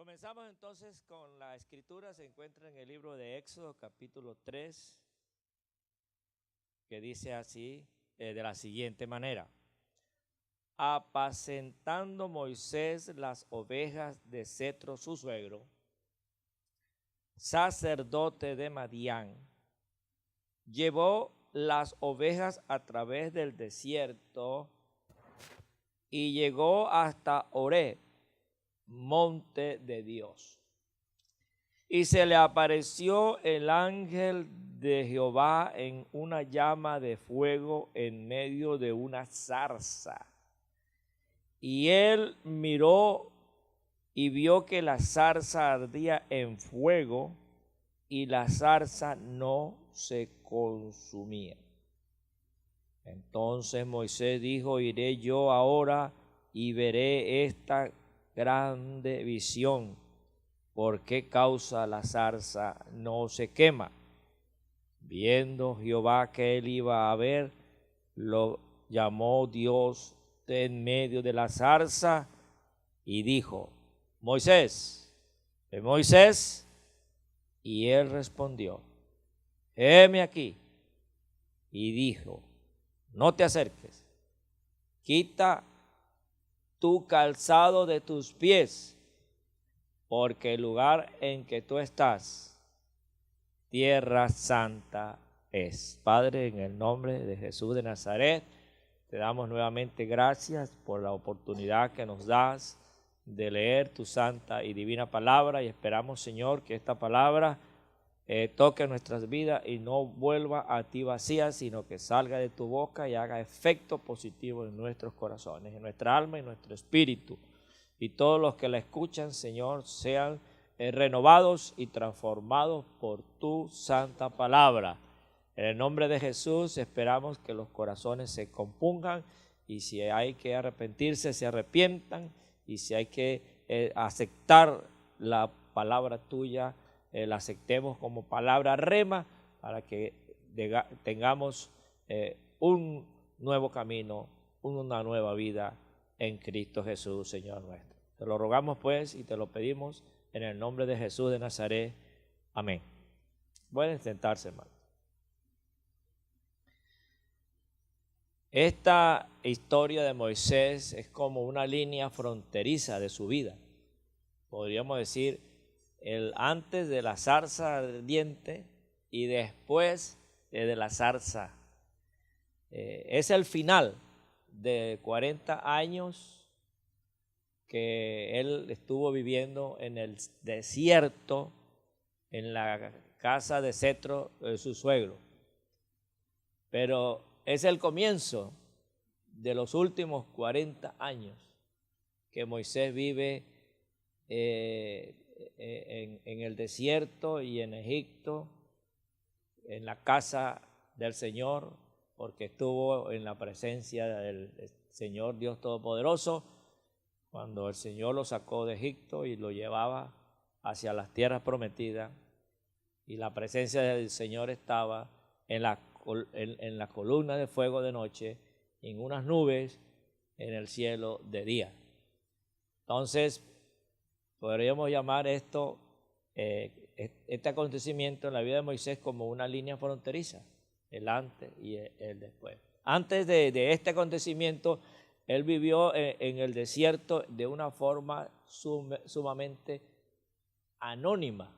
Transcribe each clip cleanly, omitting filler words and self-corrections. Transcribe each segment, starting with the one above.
Comenzamos entonces con la escritura, se encuentra en el libro de Éxodo capítulo 3, que dice así, de la siguiente manera: apacentando Moisés las ovejas de Cetro su suegro, sacerdote de Madián, llevó las ovejas a través del desierto y llegó hasta Horeb, monte de Dios. Y se le apareció el ángel de Jehová en una llama de fuego en medio de una zarza. Y él miró y vio que la zarza ardía en fuego y la zarza no se consumía. Entonces Moisés dijo: iré yo ahora y veré esta grande visión. ¿Por qué causa la zarza no se quema? Viendo Jehová que él iba a ver, lo llamó Dios de en medio de la zarza y dijo: Moisés, Moisés. Y él respondió: heme aquí. Y dijo: no te acerques, quita tu calzado de tus pies, porque el lugar en que tú estás, tierra santa es. Padre, en el nombre de Jesús de Nazaret, te damos nuevamente gracias por la oportunidad que nos das de leer tu santa y divina palabra, y esperamos, Señor, que esta palabra toque nuestras vidas y no vuelva a ti vacía, sino que salga de tu boca y haga efecto positivo en nuestros corazones, en nuestra alma y en nuestro espíritu. Y todos los que la escuchan, Señor, sean renovados y transformados por tu santa palabra. En el nombre de Jesús esperamos que los corazones se compungan, y si hay que arrepentirse, se arrepientan, y si hay que aceptar la palabra tuya, la aceptemos como palabra rema, para que tengamos un nuevo camino, una nueva vida en Cristo Jesús, Señor nuestro. Te lo rogamos pues y te lo pedimos en el nombre de Jesús de Nazaret. Amén. Pueden sentarse, hermano. Esta historia de Moisés es como una línea fronteriza de su vida. Podríamos decir, el antes de la zarza ardiente y después de la zarza. Es el final de 40 años que él estuvo viviendo en el desierto, en la casa de Cetro, su suegro. Pero es el comienzo de los últimos 40 años que Moisés vive en el desierto y en Egipto, en la casa del Señor, porque estuvo en la presencia del Señor Dios Todopoderoso cuando el Señor lo sacó de Egipto y lo llevaba hacia las tierras prometidas, y la presencia del Señor estaba en la columna de fuego de noche, en unas nubes en el cielo de día. Entonces, podríamos llamar esto, este acontecimiento en la vida de Moisés, como una línea fronteriza, el antes y el después. Antes de este acontecimiento, él vivió en el desierto de una forma sumamente anónima,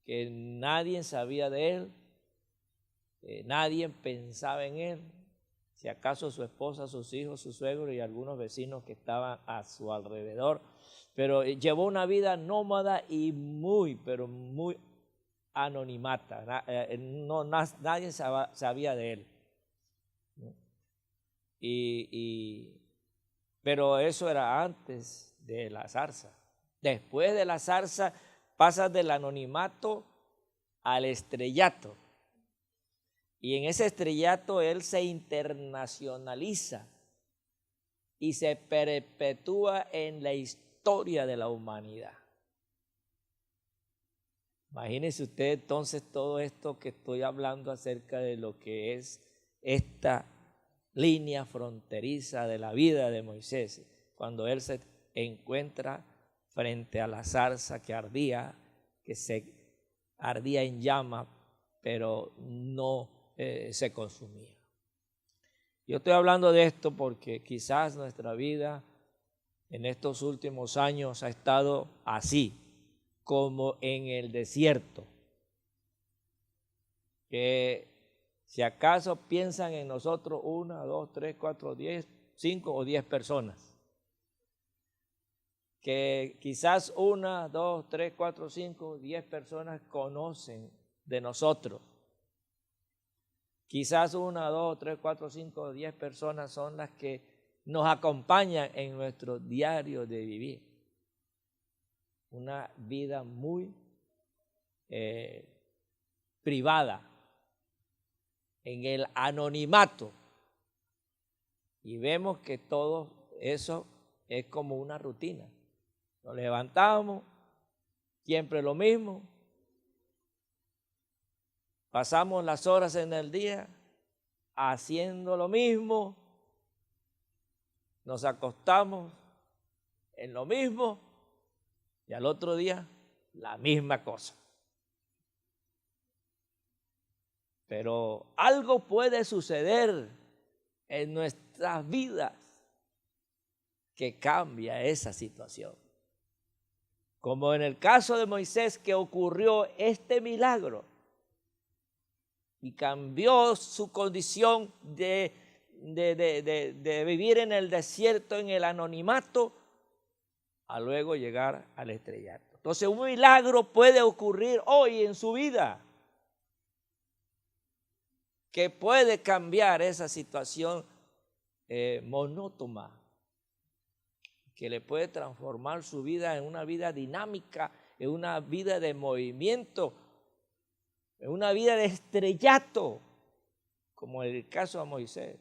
que nadie sabía de él, nadie pensaba en él, si acaso su esposa, sus hijos, su suegro y algunos vecinos que estaban a su alrededor. Pero llevó una vida nómada y pero muy anonimata. Nadie sabía de él. Pero eso era antes de la zarza. Después de la zarza pasa del anonimato al estrellato. Y en ese estrellato él se internacionaliza y se perpetúa en la historia de la humanidad. Imagínese usted entonces todo esto que estoy hablando acerca de lo que es esta línea fronteriza de la vida de Moisés, cuando él se encuentra frente a la zarza que ardía, que se ardía en llama, pero no se consumía. Yo estoy hablando de esto porque quizás nuestra vida en estos últimos años ha estado así, como en el desierto, que si acaso piensan en nosotros 1, 2, 3, 4, 10, 5 o 10 personas, que quizás 1, 2, 3, 4, 5, 10 personas conocen de nosotros. Quizás 1, 2, 3, 4, 5, 10 personas son las que nos acompañan en nuestro diario de vivir. Una vida muy privada, en el anonimato. Y vemos que todo eso es como una rutina. Nos levantamos, siempre lo mismo. Pasamos las horas en el día haciendo lo mismo. Nos acostamos en lo mismo y al otro día la misma cosa. Pero algo puede suceder en nuestras vidas que cambia esa situación. Como en el caso de Moisés, que ocurrió este milagro y cambió su condición de vivir en el desierto, en el anonimato, a luego llegar al estrellato. Entonces, un milagro puede ocurrir hoy en su vida, que puede cambiar esa situación monótona, que le puede transformar su vida en una vida dinámica, en una vida de movimiento, en una vida de estrellato, como en el caso de Moisés.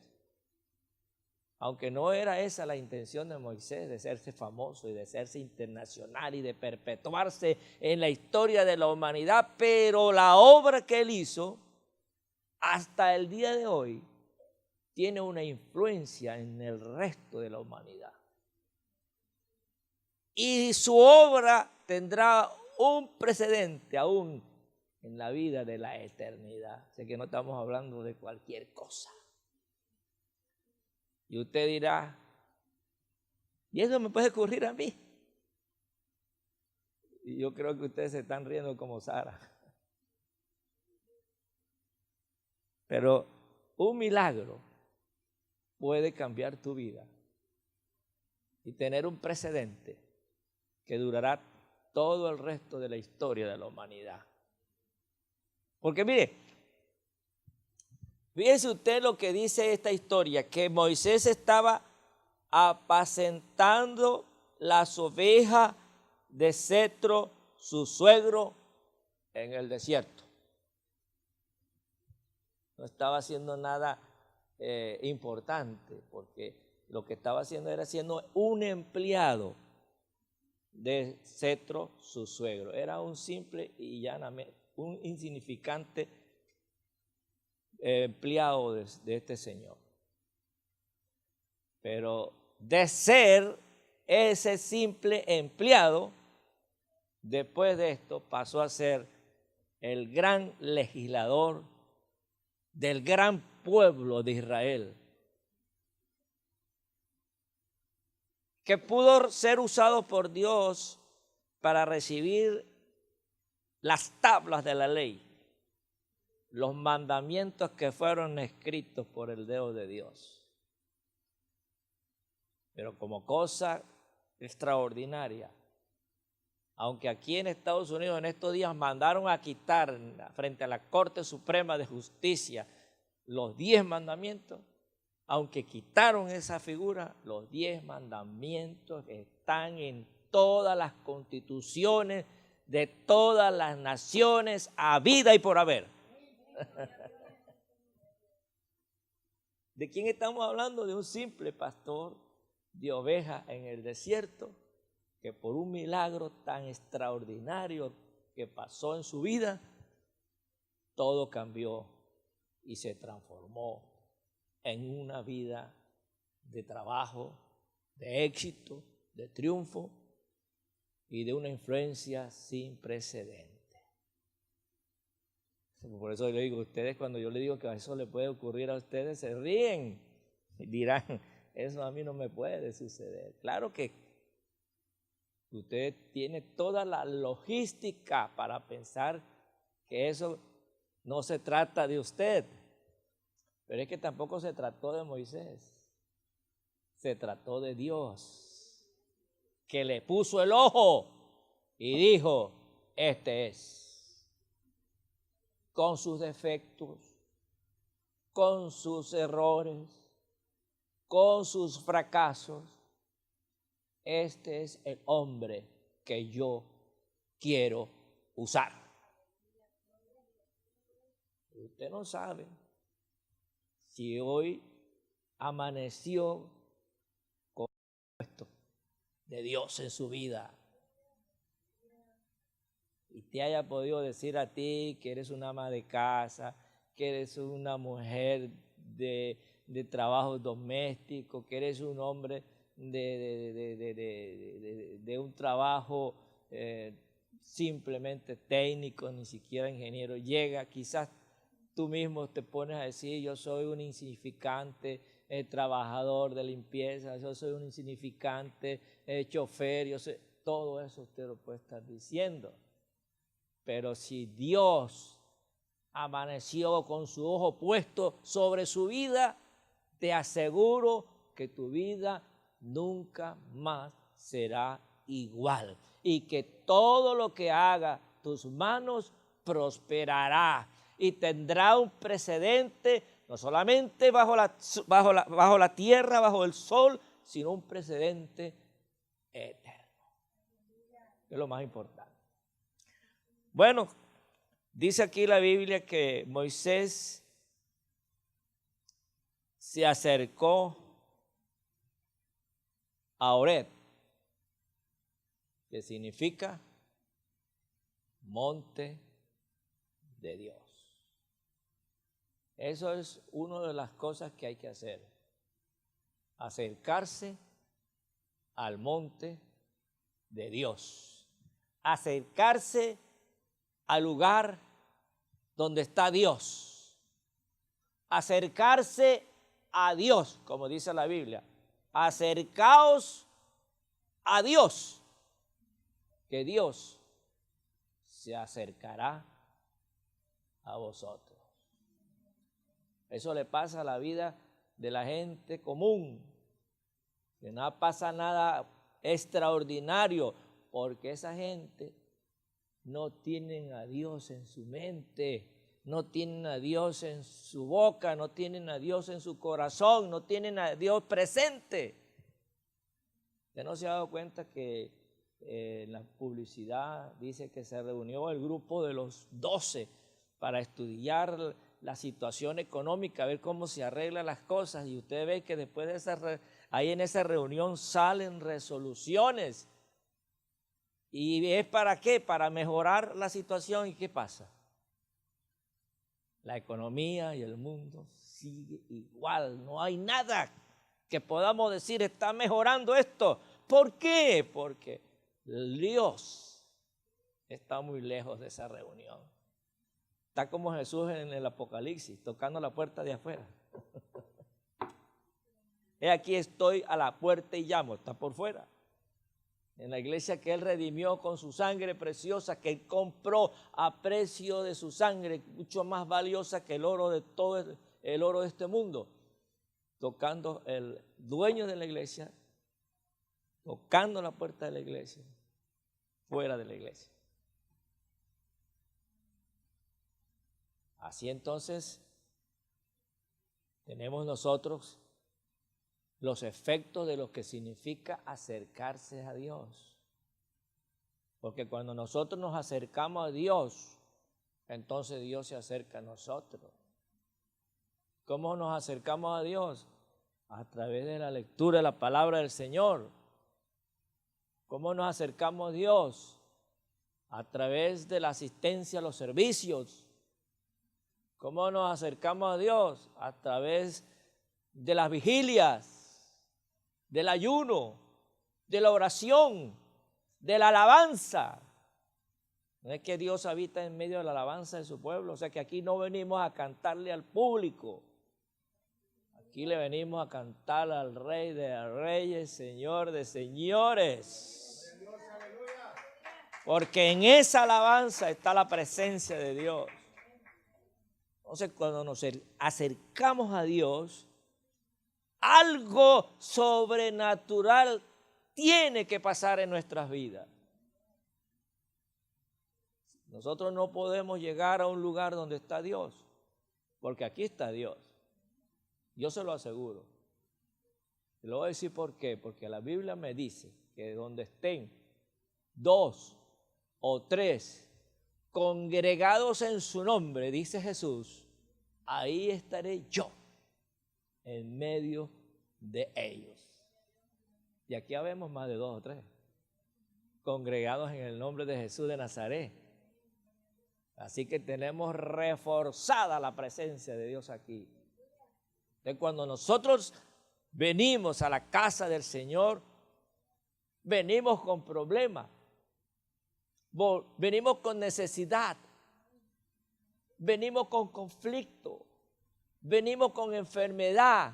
Aunque no era esa la intención de Moisés, de hacerse famoso y de hacerse internacional y de perpetuarse en la historia de la humanidad, pero la obra que él hizo hasta el día de hoy tiene una influencia en el resto de la humanidad. Y su obra tendrá un precedente aún en la vida de la eternidad. Sé que no estamos hablando de cualquier cosa. Y usted dirá, ¿y eso me puede ocurrir a mí? Y yo creo que ustedes se están riendo como Sara. Pero un milagro puede cambiar tu vida y tener un precedente que durará todo el resto de la historia de la humanidad. Porque mire, fíjese usted lo que dice esta historia, que Moisés estaba apacentando las ovejas de Jetro, su suegro, en el desierto. No estaba haciendo nada importante, porque lo que estaba haciendo era siendo un empleado de Jetro, su suegro. Era un simple y llanamente, un insignificante empleado de este señor. Pero de ser ese simple empleado, después de esto pasó a ser el gran legislador del gran pueblo de Israel, que pudo ser usado por Dios para recibir las tablas de la ley, los mandamientos que fueron escritos por el dedo de Dios. Pero como cosa extraordinaria, aunque aquí en Estados Unidos en estos días mandaron a quitar frente a la Corte Suprema de Justicia los 10 mandamientos, aunque quitaron esa figura, los 10 mandamientos están en todas las constituciones de todas las naciones, habida y por haber. ¿De quién estamos hablando? De un simple pastor de ovejas en el desierto, que por un milagro tan extraordinario que pasó en su vida, todo cambió y se transformó en una vida de trabajo, de éxito, de triunfo y de una influencia sin precedentes. Por eso le digo a ustedes, cuando yo le digo que eso le puede ocurrir a ustedes, se ríen y dirán, eso a mí no me puede suceder. Claro que usted tiene toda la logística para pensar que eso no se trata de usted, pero es que tampoco se trató de Moisés, se trató de Dios, que le puso el ojo y dijo, este es. Con sus defectos, con sus errores, con sus fracasos, este es el hombre que yo quiero usar. Usted no sabe si hoy amaneció con esto de Dios en su vida y te haya podido decir a ti que eres una ama de casa, que eres una mujer de trabajos domésticos, que eres un hombre de un trabajo simplemente técnico, ni siquiera ingeniero. Llega, quizás tú mismo te pones a decir, yo soy un insignificante trabajador de limpieza, yo soy un insignificante chofer, yo sé, todo eso usted lo puede estar diciendo. Pero si Dios amaneció con su ojo puesto sobre su vida, te aseguro que tu vida nunca más será igual y que todo lo que haga tus manos prosperará y tendrá un precedente no solamente bajo la tierra, bajo el sol, sino un precedente eterno, que es lo más importante. Bueno, dice aquí la Biblia que Moisés se acercó a Horeb, que significa monte de Dios. Eso es una de las cosas que hay que hacer, acercarse al monte de Dios, acercarse al lugar donde está Dios, acercarse a Dios, como dice la Biblia, acercaos a Dios, que Dios se acercará a vosotros. Eso le pasa a la vida de la gente común, que no pasa nada extraordinario, porque esa gente no tienen a Dios en su mente, no tienen a Dios en su boca, no tienen a Dios en su corazón, no tienen a Dios presente. ¿Usted no se ha dado cuenta que en la publicidad dice que se reunió el grupo de los 12 para estudiar la situación económica, a ver cómo se arreglan las cosas? Y usted ve que después de ahí en esa reunión salen resoluciones. ¿Y es para qué? Para mejorar la situación. ¿Y qué pasa? La economía y el mundo sigue igual. No hay nada que podamos decir está mejorando esto. ¿Por qué? Porque Dios está muy lejos de esa reunión. Está como Jesús en el Apocalipsis, tocando la puerta de afuera. He aquí estoy a la puerta y llamo, está por fuera. En la iglesia que Él redimió con su sangre preciosa, que Él compró a precio de su sangre, mucho más valiosa que el oro de todo el oro de este mundo. Tocando el dueño de la iglesia, tocando la puerta de la iglesia, fuera de la iglesia. Así entonces, tenemos nosotros los efectos de lo que significa acercarse a Dios. Porque cuando nosotros nos acercamos a Dios, entonces Dios se acerca a nosotros. ¿Cómo nos acercamos a Dios? A través de la lectura de la palabra del Señor. ¿Cómo nos acercamos a Dios? A través de la asistencia a los servicios. ¿Cómo nos acercamos a Dios? A través de las vigilias, del ayuno, de la oración, de la alabanza. No es que Dios habita en medio de la alabanza de su pueblo. O sea que aquí no venimos a cantarle al público. Aquí le venimos a cantar al Rey de Reyes, Señor de Señores. Porque en esa alabanza está la presencia de Dios. Entonces, cuando nos acercamos a Dios, algo sobrenatural tiene que pasar en nuestras vidas. Nosotros no podemos llegar a un lugar donde está Dios, porque aquí está Dios. Yo se lo aseguro. Y lo voy a decir por qué. Porque la Biblia me dice que donde estén 2 o 3 congregados en su nombre, dice Jesús, ahí estaré yo en medio de ellos. Y aquí habemos más de 2 o 3 congregados en el nombre de Jesús de Nazaret. Así que tenemos reforzada la presencia de Dios aquí. Entonces, cuando nosotros venimos a la casa del Señor, venimos con problemas, venimos con necesidad, venimos con conflicto, venimos con enfermedad.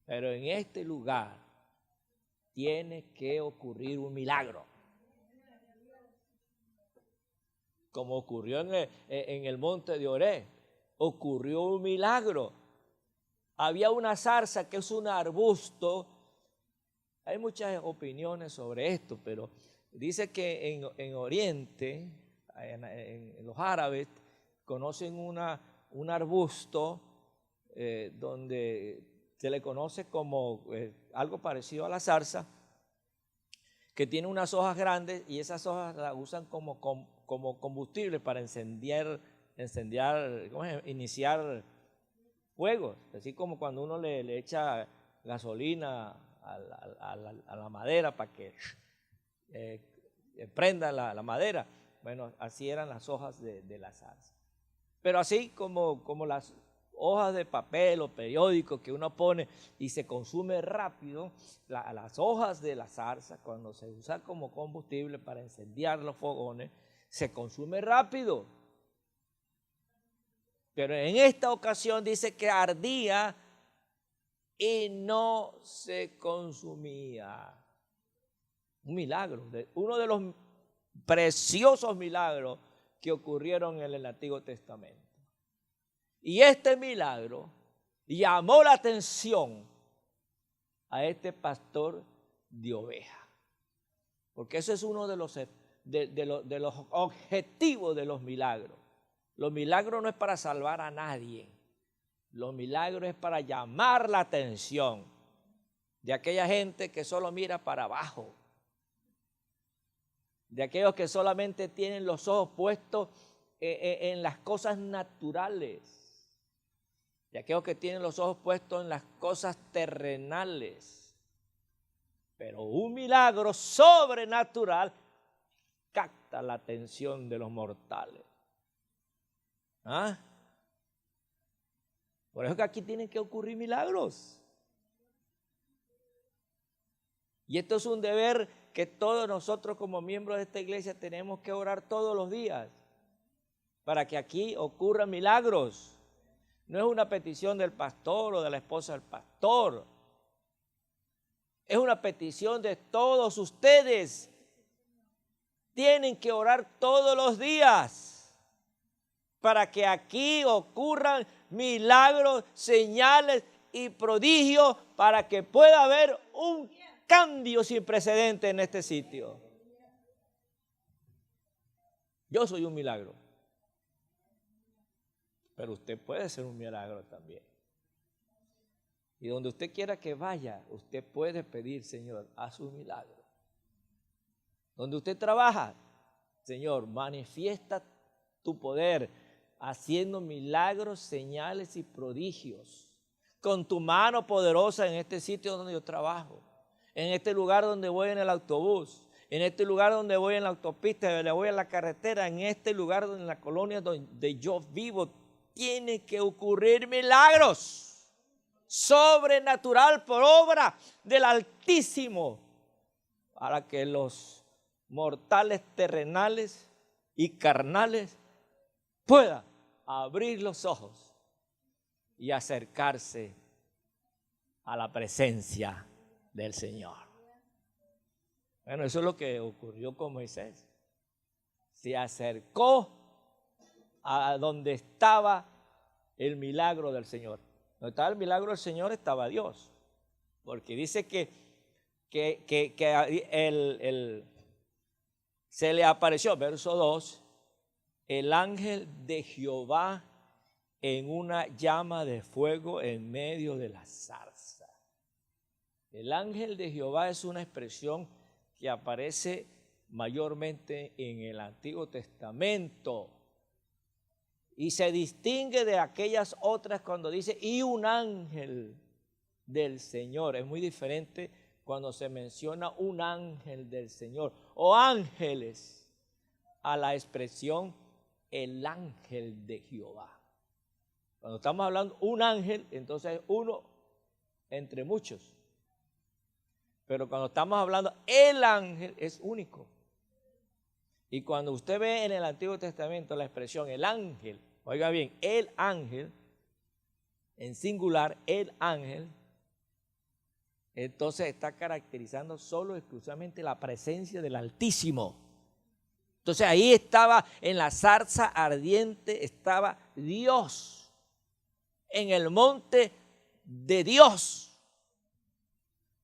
Pero en este lugar tiene que ocurrir un milagro. Como ocurrió en el monte de Oreb, ocurrió un milagro. Había una zarza que es un arbusto. Hay muchas opiniones sobre esto, pero dice que en Oriente, en los árabes, conocen un arbusto donde se le conoce como algo parecido a la zarza, que tiene unas hojas grandes y esas hojas las usan como combustible para iniciar fuegos, así como cuando uno le echa gasolina a la madera para que prenda la madera. Bueno, así eran las hojas de la zarza. Pero así como las hojas de papel o periódico que uno pone y se consume rápido, las hojas de la zarza, cuando se usa como combustible para incendiar los fogones, se consume rápido. Pero en esta ocasión dice que ardía y no se consumía. Un milagro, uno de los preciosos milagros que ocurrieron en el Antiguo Testamento. Y este milagro llamó la atención a este pastor de ovejas. Porque ese es uno de los objetivos de los milagros. Los milagros no es para salvar a nadie. Los milagros es para llamar la atención de aquella gente que solo mira para abajo. De aquellos que solamente tienen los ojos puestos en las cosas naturales. De aquellos que tienen los ojos puestos en las cosas terrenales. Pero un milagro sobrenatural capta la atención de los mortales. ¿Ah? Por eso es que aquí tienen que ocurrir milagros. Y esto es un deber que todos nosotros como miembros de esta iglesia tenemos que orar todos los días para que aquí ocurran milagros. No es una petición del pastor o de la esposa del pastor. Es una petición de todos ustedes. Tienen que orar todos los días para que aquí ocurran milagros, señales y prodigios para que pueda haber un cambio sin precedente en este sitio. Yo soy un milagro. Pero usted puede ser un milagro también. Y donde usted quiera que vaya, usted puede pedir, Señor, haz un milagro. Donde usted trabaja, Señor, manifiesta tu poder, haciendo milagros, señales y prodigios. Con tu mano poderosa en este sitio donde yo trabajo. En este lugar donde voy en el autobús. En este lugar donde voy en la autopista, donde voy en la carretera. En este lugar, en la colonia donde yo vivo. Tiene que ocurrir milagros sobrenatural por obra del Altísimo para que los mortales, terrenales y carnales, pueda abrir los ojos y acercarse a la presencia del Señor. Bueno, eso es lo que ocurrió con Moisés. Se acercó a donde estaba el milagro del Señor. Donde estaba el milagro del Señor estaba Dios. Porque dice que se le apareció, verso 2, el ángel de Jehová en una llama de fuego en medio de la zarza. El ángel de Jehová es una expresión que aparece mayormente en el Antiguo Testamento y se distingue de aquellas otras cuando dice y un ángel del Señor. Es muy diferente cuando se menciona un ángel del Señor o ángeles a la expresión el ángel de Jehová. Cuando estamos hablando un ángel, entonces uno entre muchos. Pero cuando estamos hablando el ángel es único. Y cuando usted ve en el Antiguo Testamento la expresión el ángel, oiga bien, el ángel, en singular, el ángel, entonces está caracterizando solo exclusivamente la presencia del Altísimo. Entonces ahí estaba en la zarza ardiente, estaba Dios, en el monte de Dios.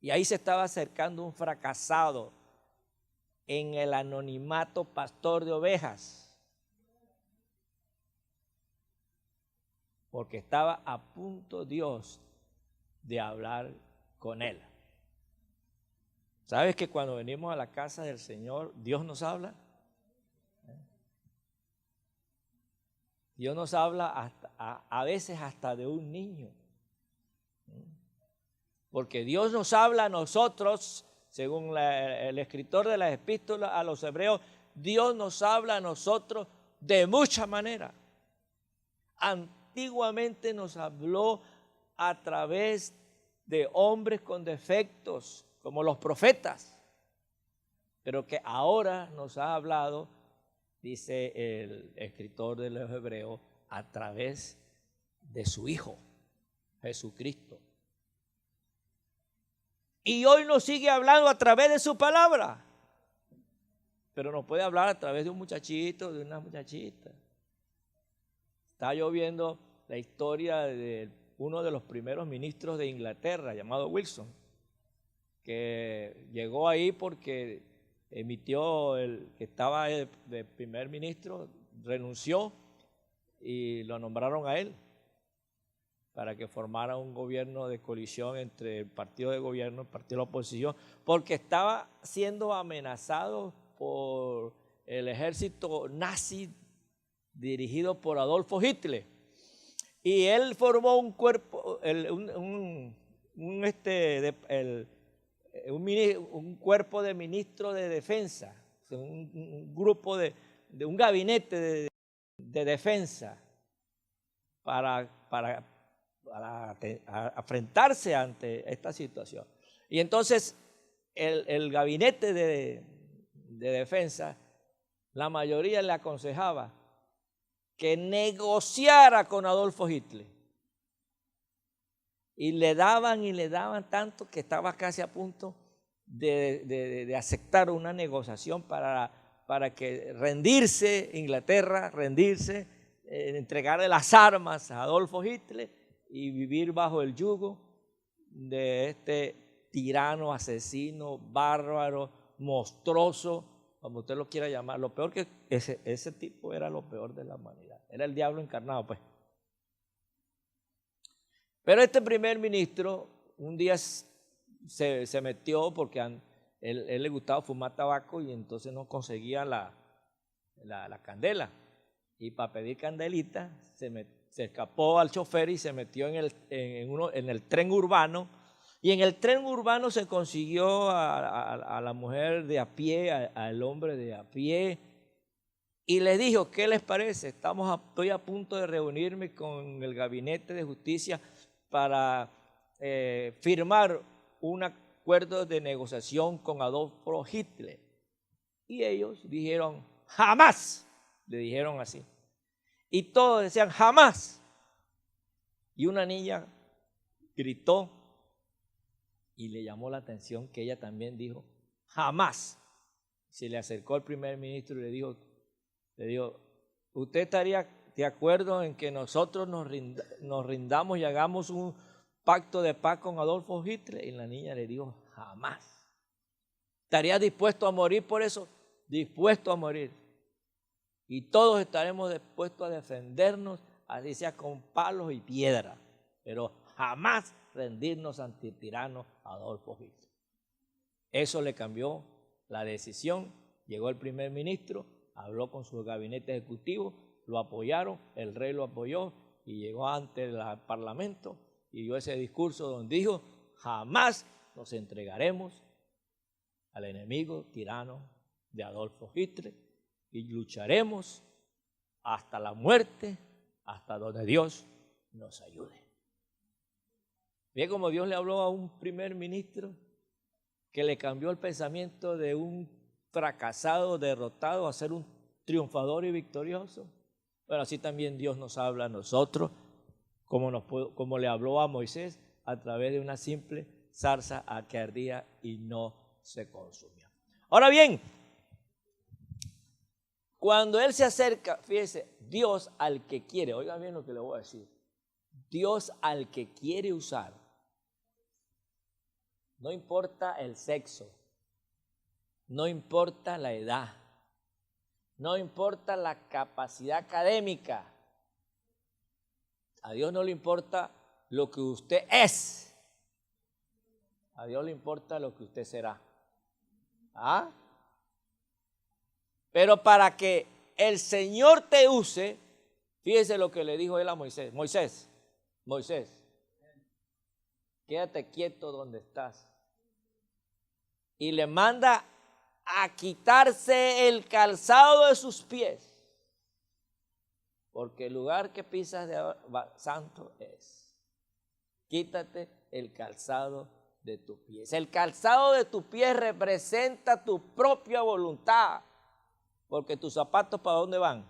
Y ahí se estaba acercando un fracasado en el anonimato pastor de ovejas. Porque estaba a punto Dios de hablar con él. ¿Sabes que cuando venimos a la casa del Señor, Dios nos habla? Dios nos habla hasta, a veces hasta de un niño. Porque Dios nos habla a nosotros, según el escritor de las epístolas a los hebreos, Dios nos habla a nosotros de muchas maneras. Antiguamente nos habló a través de hombres con defectos, como los profetas, pero que ahora nos ha hablado, dice el escritor de los hebreos, a través de su Hijo, Jesucristo. Y hoy nos sigue hablando a través de su palabra. Pero nos puede hablar a través de un muchachito, de una muchachita. Estaba yo viendo la historia de uno de los primeros ministros de Inglaterra, llamado Wilson, que llegó ahí porque emitió el que estaba de primer ministro, renunció y lo nombraron a él para que formara un gobierno de coalición entre el partido de gobierno y el partido de la oposición, porque estaba siendo amenazado por el ejército nazi dirigido por Adolfo Hitler. Y él formó un cuerpo, un cuerpo de ministros de defensa, un grupo de un gabinete de defensa para enfrentarse ante esta situación. Y entonces el gabinete de defensa, la mayoría le aconsejaba que negociara con Adolfo Hitler. Y le daban tanto que estaba casi a punto de aceptar una negociación para que rendirse Inglaterra, entregarle las armas a Adolfo Hitler y vivir bajo el yugo de este tirano, asesino, bárbaro, monstruoso, como usted lo quiera llamar. Lo peor que ese tipo era lo peor de la humanidad. Era el diablo encarnado, pues. Pero este primer ministro un día se metió porque él le gustaba fumar tabaco y entonces no conseguía la candela. Y para pedir candelita se escapó al chofer y se metió en el tren urbano. Y en el tren urbano se consiguió a la mujer de a pie, al hombre de a pie. Y les dijo, ¿qué les parece? Estoy a punto de reunirme con el Gabinete de Justicia para firmar un acuerdo de negociación con Adolfo Hitler. Y ellos dijeron, jamás, le dijeron así. Y todos decían, jamás. Y una niña gritó y le llamó la atención que ella también dijo, jamás. Se le acercó al primer ministro y le dijo, ¿usted estaría de acuerdo en que nosotros nos rindamos y hagamos un pacto de paz con Adolfo Hitler? Y la niña le dijo, jamás. ¿Estaría dispuesto a morir por eso? Dispuesto a morir. Y todos estaremos dispuestos a defendernos, así sea con palos y piedras, pero jamás rendirnos ante el tirano Adolfo Hitler. Eso le cambió la decisión. Llegó el primer ministro, habló con su gabinete ejecutivo, lo apoyaron, el rey lo apoyó y llegó ante el parlamento y dio ese discurso donde dijo, jamás nos entregaremos al enemigo tirano de Adolfo Hitler y lucharemos hasta la muerte, hasta donde Dios nos ayude. Ve cómo Dios le habló a un primer ministro que le cambió el pensamiento de un fracasado, derrotado, a ser un triunfador y victorioso. Bueno, así también Dios nos habla a nosotros, como le habló a Moisés a través de una simple zarza que ardía y no se consumía. Ahora bien, cuando Él se acerca, fíjese, Dios al que quiere, oigan bien lo que le voy a decir, Dios al que quiere usar, no importa el sexo, no importa la edad, no importa la capacidad académica, a Dios no le importa lo que usted es, a Dios le importa lo que usted será. ¿Ah? Pero para que el Señor te use, fíjese lo que le dijo Él a Moisés. Moisés, quédate quieto donde estás. Y le manda a quitarse el calzado de sus pies. Porque el lugar que pisas de santo es. Quítate el calzado de tus pies. El calzado de tus pies representa tu propia voluntad. Porque tus zapatos, ¿para dónde van?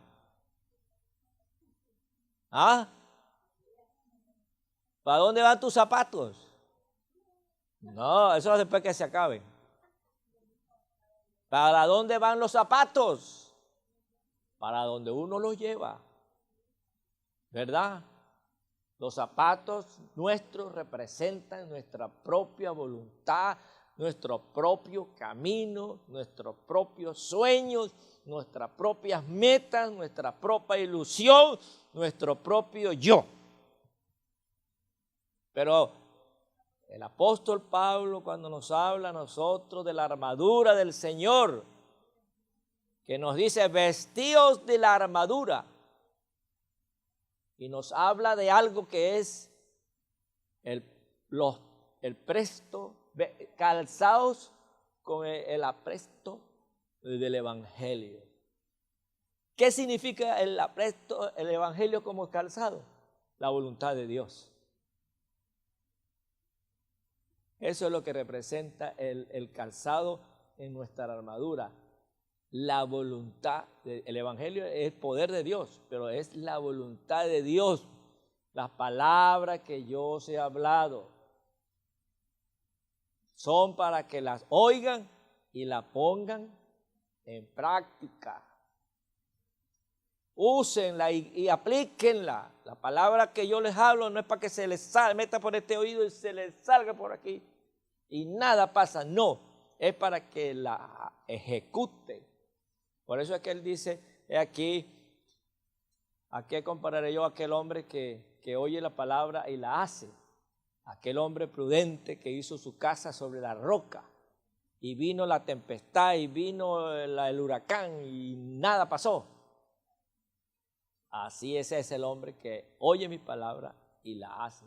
¿Ah? ¿Para dónde van tus zapatos? No, eso es después que se acaben. ¿Para dónde van los zapatos? Para donde uno los lleva. ¿Verdad? Los zapatos nuestros representan nuestra propia voluntad, nuestro propio camino, nuestros propios sueños, nuestras propias metas, nuestra propia ilusión, nuestro propio yo. Pero el apóstol Pablo, cuando nos habla a nosotros de la armadura del Señor, que nos dice vestíos de la armadura, y nos habla de algo que es el presto, calzados con el apresto del Evangelio. ¿Qué significa el apresto, el Evangelio como calzado? La voluntad de Dios. Eso es lo que representa el calzado en nuestra armadura. La voluntad, el Evangelio es el poder de Dios, pero es la voluntad de Dios. Las palabras que yo os he hablado son para que las oigan y la pongan en práctica. Úsenla y aplíquenla. La palabra que yo les hablo no es para que se les meta por este oído y se les salga por aquí y nada pasa. No, es para que la ejecuten. Por eso es que él dice, aquí compararé yo a aquel hombre que oye la palabra y la hace. Aquel hombre prudente que hizo su casa sobre la roca y vino la tempestad y vino el huracán y nada pasó. Así ese es el hombre que oye mi palabra y la hace.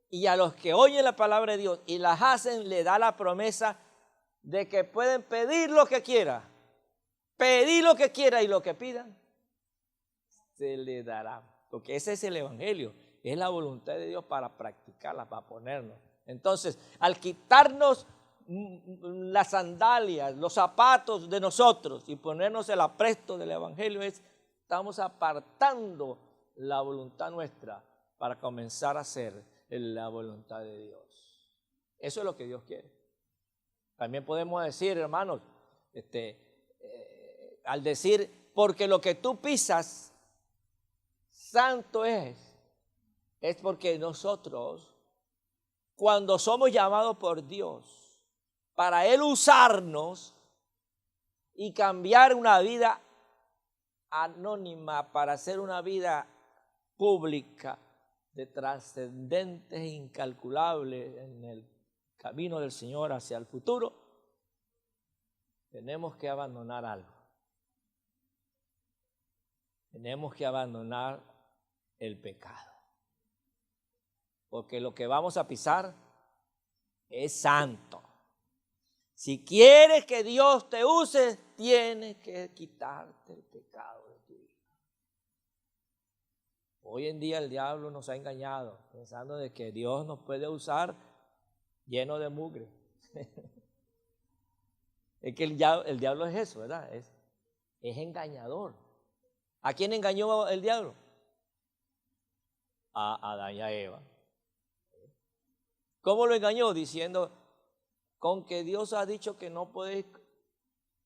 Y a los que oyen la palabra de Dios y las hacen, le da la promesa de que pueden pedir lo que quieran. Pedir lo que quiera y lo que pidan, se le dará. Porque ese es el Evangelio, es la voluntad de Dios para practicarla, para ponernos. Entonces, al quitarnos las sandalias, los zapatos de nosotros y ponernos el apresto del Evangelio, estamos apartando la voluntad nuestra para comenzar a hacer la voluntad de Dios. Eso es lo que Dios quiere. También podemos decir, hermanos, al decir, porque lo que tú pisas, santo es porque nosotros, cuando somos llamados por Dios, para Él usarnos y cambiar una vida anónima para hacer una vida pública de trascendentes e incalculables en el camino del Señor hacia el futuro, tenemos que abandonar algo. Tenemos que abandonar el pecado. Porque lo que vamos a pisar es santo. Si quieres que Dios te use, tienes que quitarte el pecado de tu vida. Hoy en día el diablo nos ha engañado, pensando de que Dios nos puede usar lleno de mugre. Es que el diablo es eso, ¿verdad? Es engañador. ¿A quién engañó el diablo? A Adán y a Eva. ¿Cómo lo engañó? Diciendo, con que Dios ha dicho que no podéis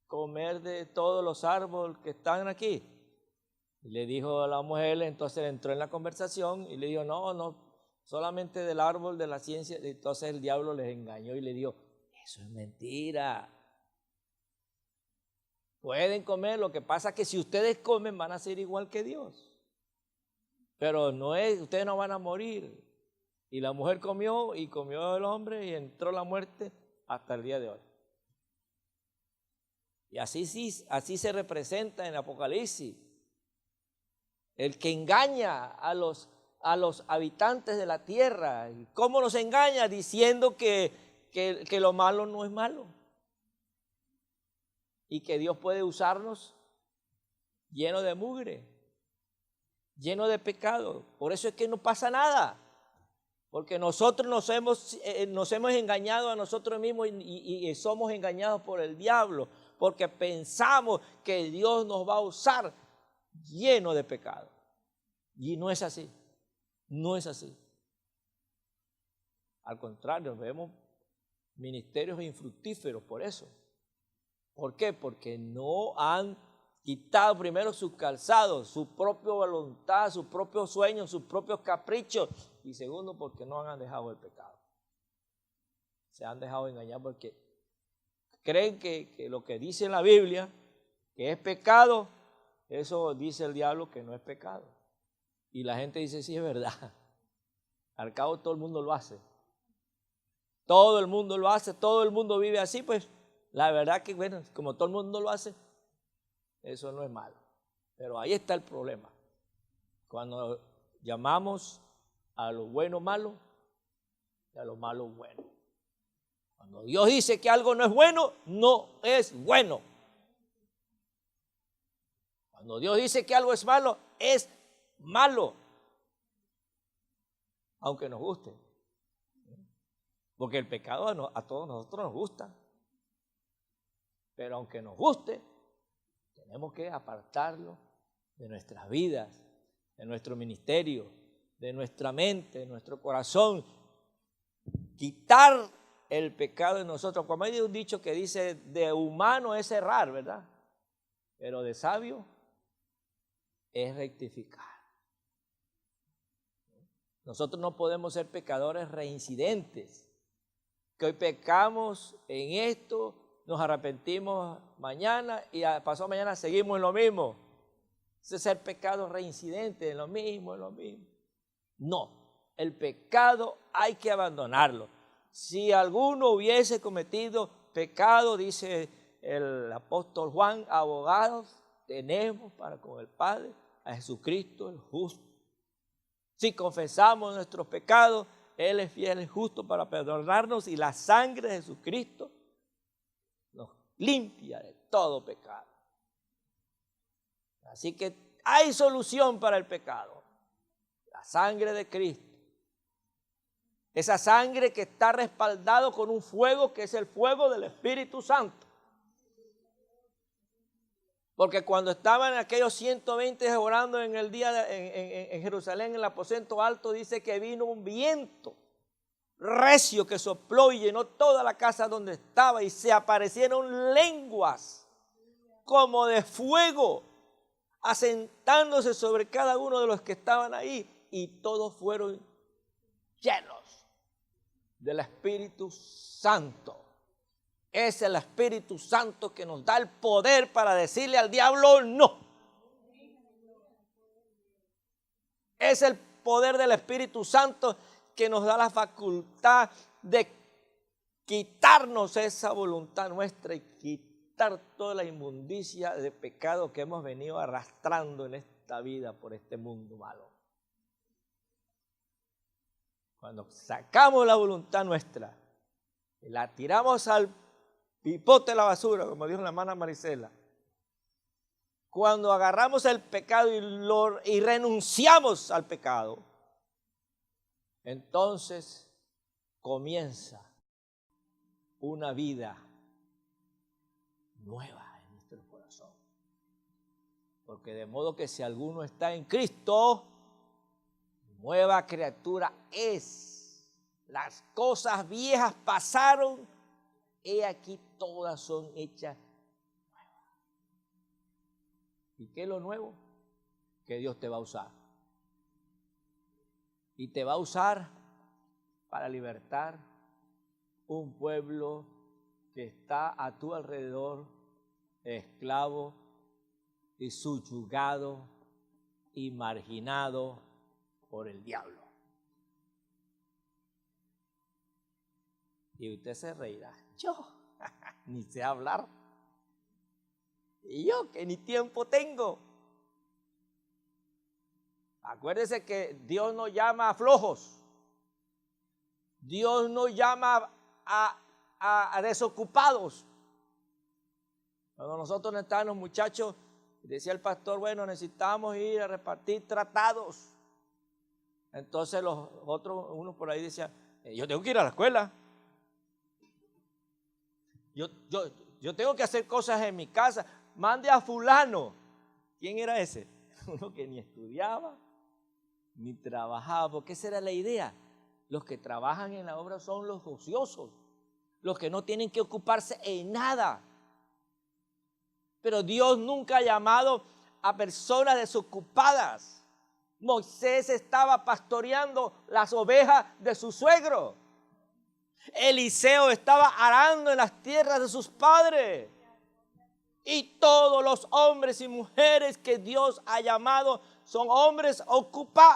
comer de todos los árboles que están aquí. Y le dijo a la mujer, entonces entró en la conversación y le dijo, no, solamente del árbol de la ciencia. Entonces el diablo les engañó y le dijo, eso es mentira. Pueden comer, lo que pasa es que si ustedes comen van a ser igual que Dios. Pero ustedes no van a morir. Y la mujer comió y comió el hombre y entró la muerte hasta el día de hoy. Y así se representa en Apocalipsis. El que engaña a los habitantes de la tierra. ¿Cómo los engaña? Diciendo que lo malo no es malo. Y que Dios puede usarnos lleno de mugre, lleno de pecado. Por eso es que no pasa nada. Porque nosotros nos hemos engañado a nosotros mismos y somos engañados por el diablo. Porque pensamos que Dios nos va a usar lleno de pecado. Y no es así. No es así. Al contrario, vemos ministerios infructíferos por eso. ¿Por qué? Porque no han quitado primero sus calzados, su propia voluntad, sus propios sueños, sus propios caprichos. Y segundo, porque no han dejado el pecado. Se han dejado engañar porque creen que lo que dice la Biblia, que es pecado, eso dice el diablo que no es pecado. Y la gente dice, sí, es verdad. Al cabo todo el mundo lo hace. Todo el mundo lo hace, todo el mundo vive así, pues la verdad que, bueno, como todo el mundo lo hace, eso no es malo. Pero ahí está el problema. Cuando llamamos a lo bueno malo y a lo malo bueno. Cuando Dios dice que algo no es bueno, no es bueno. Cuando Dios dice que algo es malo, es malo. Aunque nos guste. Porque el pecado a todos nosotros nos gusta. Pero aunque nos guste, tenemos que apartarlo de nuestras vidas, de nuestro ministerio, de nuestra mente, de nuestro corazón. Quitar el pecado de nosotros. Como hay un dicho que dice, de humano es errar, ¿verdad? Pero de sabio es rectificar. Nosotros no podemos ser pecadores reincidentes. Que hoy pecamos en esto, nos arrepentimos mañana y pasado mañana seguimos en lo mismo. Ese es ser pecado reincidente, en lo mismo, en lo mismo. No, el pecado hay que abandonarlo. Si alguno hubiese cometido pecado, dice el apóstol Juan, abogados tenemos para con el Padre a Jesucristo el justo. Si confesamos nuestros pecados, Él es fiel y justo para perdonarnos y la sangre de Jesucristo nos limpia de todo pecado. Así que hay solución para el pecado. La sangre de Cristo. Esa sangre que está respaldado con un fuego que es el fuego del Espíritu Santo. Porque cuando estaban aquellos 120 orando en el día en Jerusalén, en el aposento alto, dice que vino un viento recio que sopló y llenó toda la casa donde estaba, y se aparecieron lenguas como de fuego, asentándose sobre cada uno de los que estaban ahí, y todos fueron llenos del Espíritu Santo. Es el Espíritu Santo que nos da el poder para decirle al diablo no. Es el poder del Espíritu Santo que nos da la facultad de quitarnos esa voluntad nuestra y quitar toda la inmundicia de pecado que hemos venido arrastrando en esta vida por este mundo malo. Cuando sacamos la voluntad nuestra y la tiramos al pipote de la basura, como dijo la hermana Marisela, cuando agarramos el pecado y renunciamos al pecado, entonces comienza una vida nueva en nuestro corazón. Porque de modo que si alguno está en Cristo, nueva criatura es. Las cosas viejas pasaron, he aquí todas son hechas nuevas. ¿Y qué es lo nuevo? Que Dios te va a usar. Y te va a usar para libertar un pueblo que está a tu alrededor, esclavo y subyugado y marginado por el diablo. Y usted se reirá. Yo ni sé hablar. Y yo que ni tiempo tengo. Acuérdese que Dios no llama a flojos. Dios no llama a desocupados. Cuando nosotros estábamos muchachos, decía el pastor, bueno, necesitamos ir a repartir tratados. Entonces los otros, uno por ahí decía, yo tengo que ir a la escuela. Yo tengo que hacer cosas en mi casa. Mande a fulano. ¿Quién era ese? Uno que ni estudiaba, ni trabajaba. Porque esa era la idea. Los que trabajan en la obra son los ociosos, los que no tienen que ocuparse en nada. Pero Dios nunca ha llamado a personas desocupadas. Moisés estaba pastoreando las ovejas de su suegro. Eliseo estaba arando en las tierras de sus padres. Y todos los hombres y mujeres que Dios ha llamado son hombres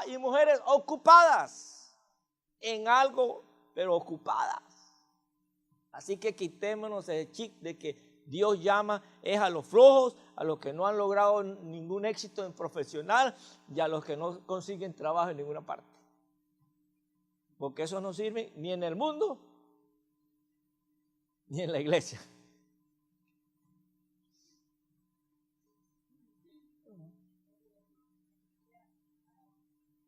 y mujeres ocupadas en algo, pero ocupadas. Así que quitémonos el chip de que Dios llama es a los flojos, a los que no han logrado ningún éxito en profesional y a los que no consiguen trabajo en ninguna parte. Porque eso no sirve ni en el mundo ni en la iglesia.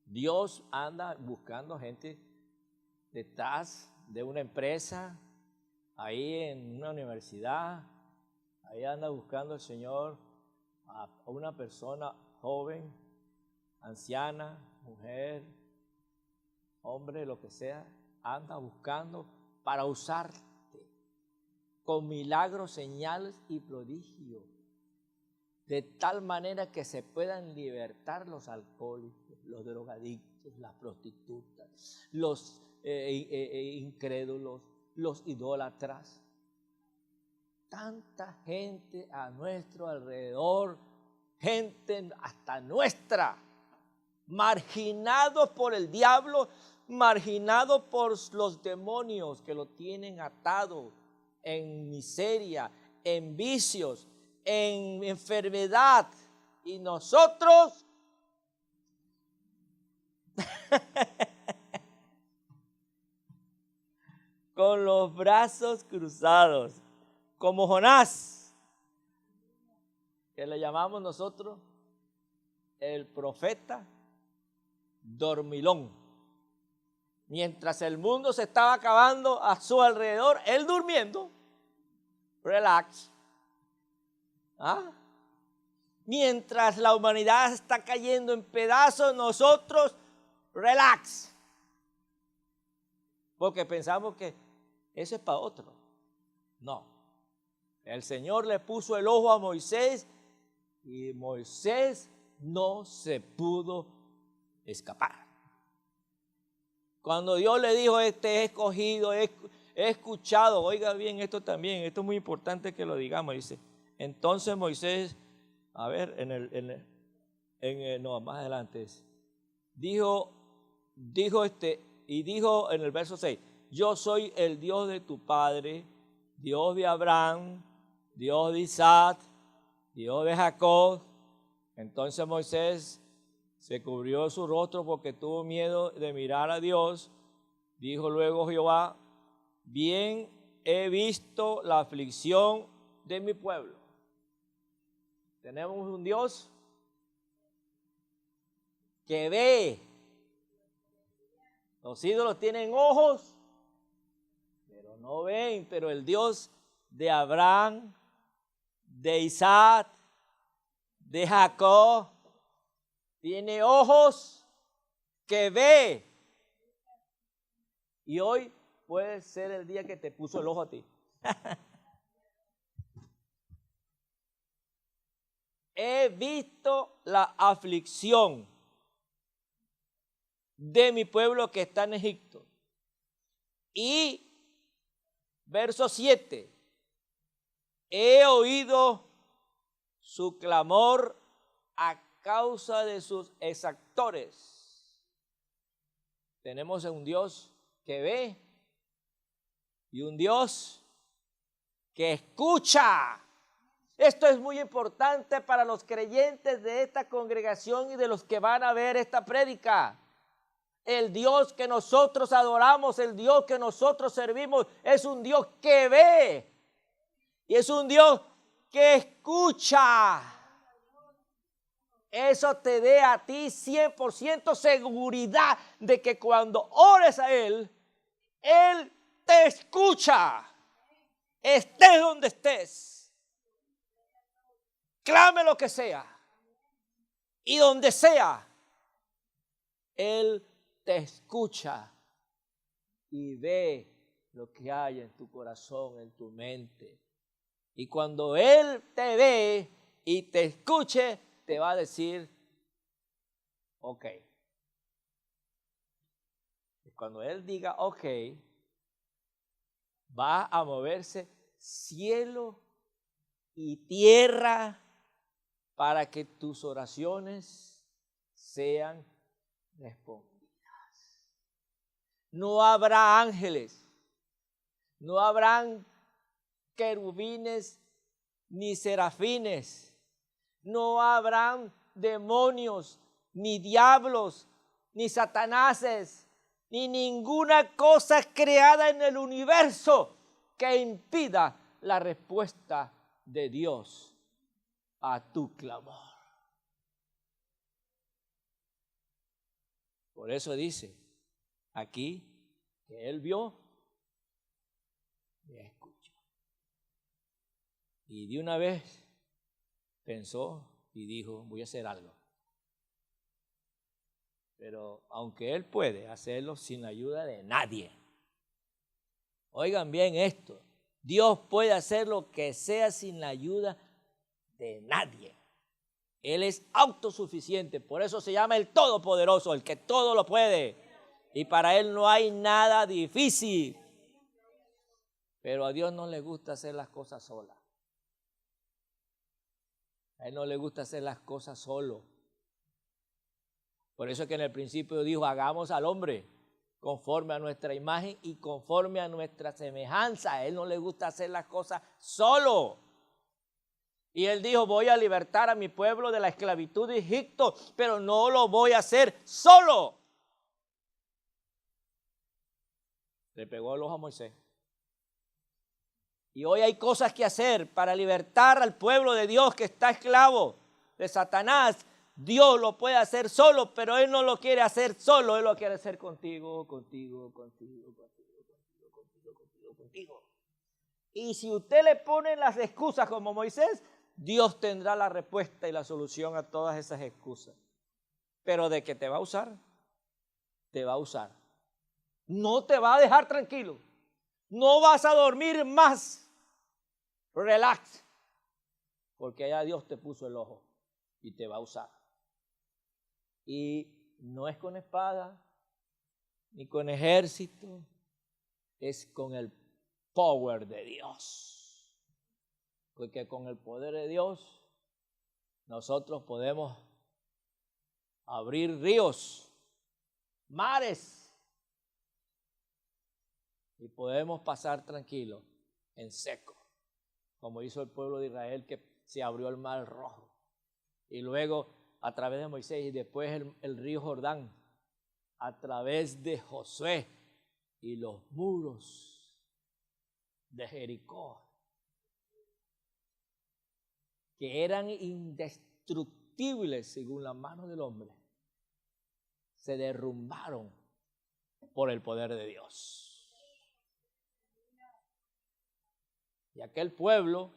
Dios anda buscando gente detrás de una empresa, ahí en una universidad, ahí anda buscando el Señor a una persona joven, anciana, mujer, hombre, lo que sea, anda buscando para usarte con milagros, señales y prodigios, de tal manera que se puedan libertar los alcohólicos, los drogadictos, las prostitutas, los incrédulos, los idólatras. Tanta gente a nuestro alrededor, gente hasta nuestra, marginados por el diablo, marginados por los demonios que lo tienen atado en miseria, en vicios, en enfermedad. Y nosotros con los brazos cruzados, como Jonás, que le llamamos nosotros el profeta dormilón. Mientras el mundo se estaba acabando a su alrededor, él durmiendo, relax. ¿Ah? Mientras la humanidad está cayendo en pedazos, nosotros, relax. Porque pensamos que eso es para otro. No. El Señor le puso el ojo a Moisés y Moisés no se pudo escapar. Cuando Dios le dijo, este es escogido, he escuchado, oiga bien esto también, esto es muy importante que lo digamos, dice. Entonces Moisés, a ver, no, más adelante, dijo en el verso 6, yo soy el Dios de tu padre, Dios de Abraham, Dios de Isaac, Dios de Jacob. Entonces Moisés se cubrió su rostro porque tuvo miedo de mirar a Dios. Dijo luego Jehová, bien he visto la aflicción de mi pueblo. Tenemos un Dios que ve. Los ídolos tienen ojos, pero no ven. Pero el Dios de Abraham, de Isaac, de Jacob, tiene ojos que ve. Y hoy puede ser el día que te puso el ojo a ti. He visto la aflicción de mi pueblo que está en Egipto. Y verso 7, he oído su clamor a causa de sus exactores. Tenemos un Dios que ve y un Dios que escucha. Esto es muy importante para los creyentes de esta congregación y de los que van a ver esta prédica. El Dios que nosotros adoramos, el Dios que nosotros servimos, es un Dios que ve y es un Dios que escucha. Eso te dé a ti 100% seguridad de que cuando ores a Él, Él te escucha. Estés donde estés. Clame lo que sea. Y donde sea, Él te escucha y ve lo que hay en tu corazón, en tu mente. Y cuando Él te ve y te escuche, te va a decir, ok. Y cuando Él diga, ok, va a moverse cielo y tierra para que tus oraciones sean respondidas. No habrá ángeles, no habrán querubines ni serafines, no habrán demonios, ni diablos, ni satanáses, ni ninguna cosa creada en el universo que impida la respuesta de Dios a tu clamor. Por eso dice aquí que Él vio y escuchó. Y de una vez pensó y dijo, voy a hacer algo. Pero aunque Él puede hacerlo sin la ayuda de nadie. Oigan bien esto, Dios puede hacer lo que sea sin la ayuda de nadie. Él es autosuficiente, por eso se llama el Todopoderoso, el que todo lo puede. Y para Él no hay nada difícil. Pero a Dios no le gusta hacer las cosas solas. A Él no le gusta hacer las cosas solo. Por eso es que en el principio dijo, hagamos al hombre conforme a nuestra imagen y conforme a nuestra semejanza. A Él no le gusta hacer las cosas solo. Y Él dijo, voy a libertar a mi pueblo de la esclavitud de Egipto, pero no lo voy a hacer solo. Le pegó el ojo a Moisés. Y hoy hay cosas que hacer para libertar al pueblo de Dios que está esclavo de Satanás. Dios lo puede hacer solo, pero Él no lo quiere hacer solo, Él lo quiere hacer contigo. Y si usted le pone las excusas como Moisés, Dios tendrá la respuesta y la solución a todas esas excusas. Pero de que te va a usar, te va a usar. No te va a dejar tranquilo. No vas a dormir más. Relax. Porque allá Dios te puso el ojo y te va a usar. Y no es con espada, ni con ejército, es con el poder de Dios. Porque con el poder de Dios nosotros podemos abrir ríos, mares, y podemos pasar tranquilos en seco, como hizo el pueblo de Israel, que se abrió el mar Rojo. Y luego a través de Moisés y después el río Jordán, a través de Josué y los muros de Jericó, que eran indestructibles según la mano del hombre, se derrumbaron por el poder de Dios. Y aquel pueblo,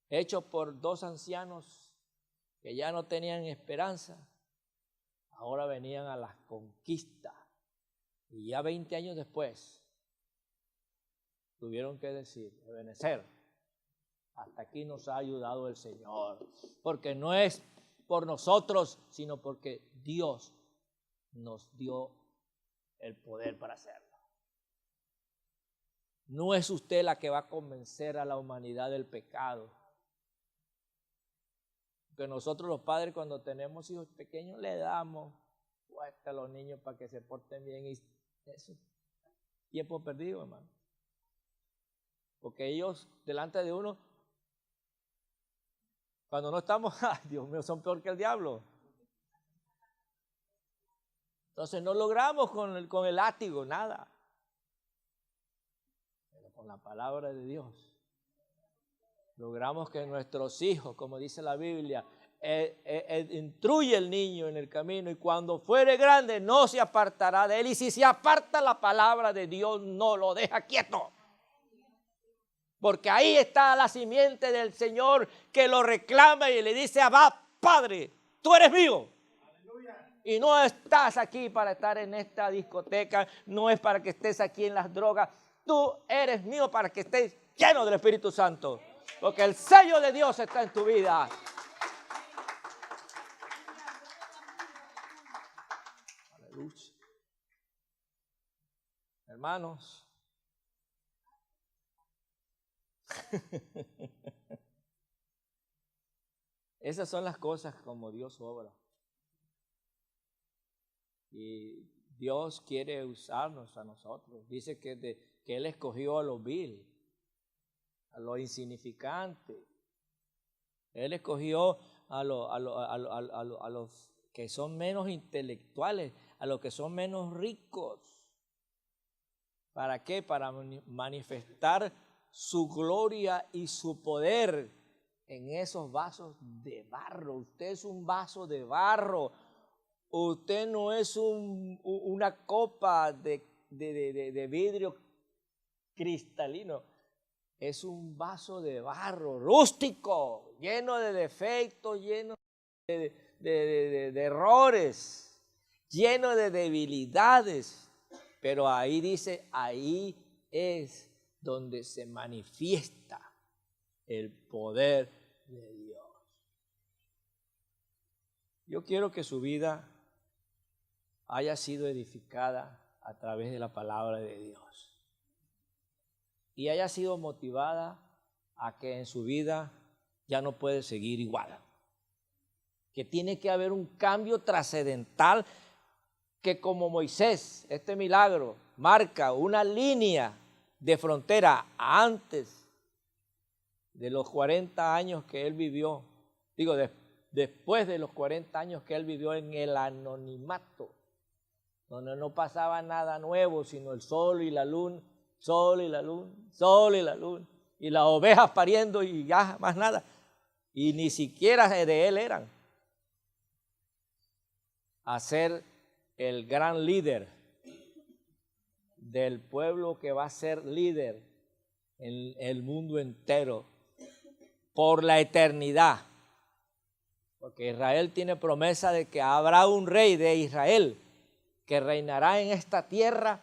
hecho por dos ancianos que ya no tenían esperanza, ahora venían a las conquistas. Y ya 20 años después, tuvieron que decir, Ebenezer, hasta aquí nos ha ayudado el Señor. Porque no es por nosotros, sino porque Dios nos dio el poder para hacerlo. No es usted la que va a convencer a la humanidad del pecado. Porque nosotros los padres, cuando tenemos hijos pequeños, le damos puesta a los niños para que se porten bien, y eso, tiempo perdido, hermano. Porque ellos delante de uno, cuando no estamos, ¡ay, Dios mío!, son peor que el diablo. Entonces no logramos con el látigo nada. Pero con la palabra de Dios logramos que nuestros hijos, como dice la Biblia, instruye el niño en el camino, y cuando fuere grande no se apartará de él. Y si se aparta, la palabra de Dios no lo deja quieto. Porque ahí está la simiente del Señor que lo reclama y le dice: Abba, Padre, tú eres mío. Y no estás aquí para estar en esta discoteca, no es para que estés aquí en las drogas. Tú eres mío para que estés lleno del Espíritu Santo. Porque el sello de Dios está en tu vida. Aleluya. Hermanos, esas son las cosas como Dios obra. Y Dios quiere usarnos a nosotros. Dice que Él escogió a los vil, a los insignificantes. Él escogió a los que son menos intelectuales, a los que son menos ricos. ¿Para qué? Para manifestar su gloria y su poder en esos vasos de barro. Usted es un vaso de barro. Usted no es una copa de vidrio cristalino. Es un vaso de barro rústico, lleno de defectos, lleno de errores, lleno de debilidades. Pero ahí dice, ahí es donde se manifiesta el poder de Dios. Yo quiero que su vida haya sido edificada a través de la palabra de Dios y haya sido motivada a que en su vida ya no puede seguir igual, que tiene que haber un cambio trascendental, que como Moisés, este milagro marca una línea de frontera antes de los 40 años que él vivió, después de los 40 años que él vivió en el anonimato, donde no pasaba nada nuevo, sino el sol y la luna, sol y la luna, sol y la luna, y las ovejas pariendo y ya más nada, y ni siquiera de él eran. a ser el gran líder del pueblo que va a ser líder en el mundo entero por la eternidad. Porque Israel tiene promesa de que habrá un rey de Israel que reinará en esta tierra,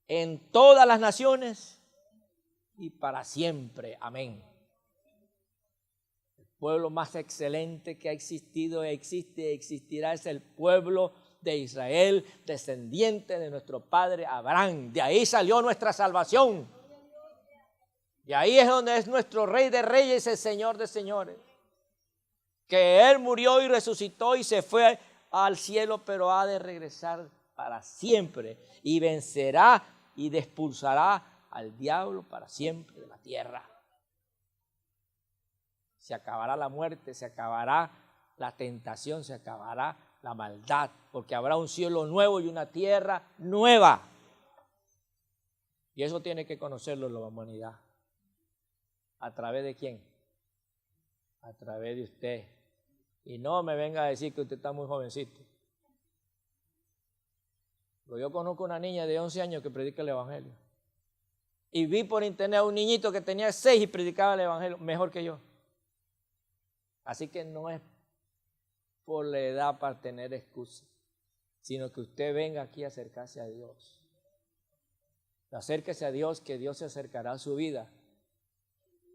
en todas las naciones y para siempre. Amén. El pueblo más excelente que ha existido, existe y existirá es el pueblo de Israel, descendiente de nuestro padre Abraham. De ahí salió nuestra salvación. Y ahí es donde es nuestro Rey de Reyes, el Señor de Señores. Que Él murió y resucitó y se fue al cielo, pero ha de regresar para siempre. Y vencerá y expulsará al diablo para siempre de la tierra. Se acabará la muerte, se acabará la tentación, se acabará la maldad, porque habrá un cielo nuevo y una tierra nueva. Y eso tiene que conocerlo la humanidad. ¿A través de quién? A través de usted. Y no me venga a decir que usted está muy jovencito. Pero yo conozco una niña de 11 años que predica el Evangelio. Y vi por internet a un niñito que tenía 6 y predicaba el Evangelio mejor que yo. Así que no es por la edad para tener excusa, sino que usted venga aquí a acercarse a Dios. Acérquese a Dios, que Dios se acercará a su vida.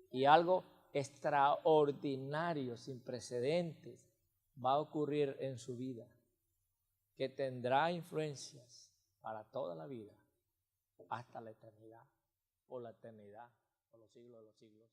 Y algo extraordinario, sin precedentes, va a ocurrir en su vida, que tendrá influencias para toda la vida, hasta la eternidad, por la eternidad, por los siglos de los siglos.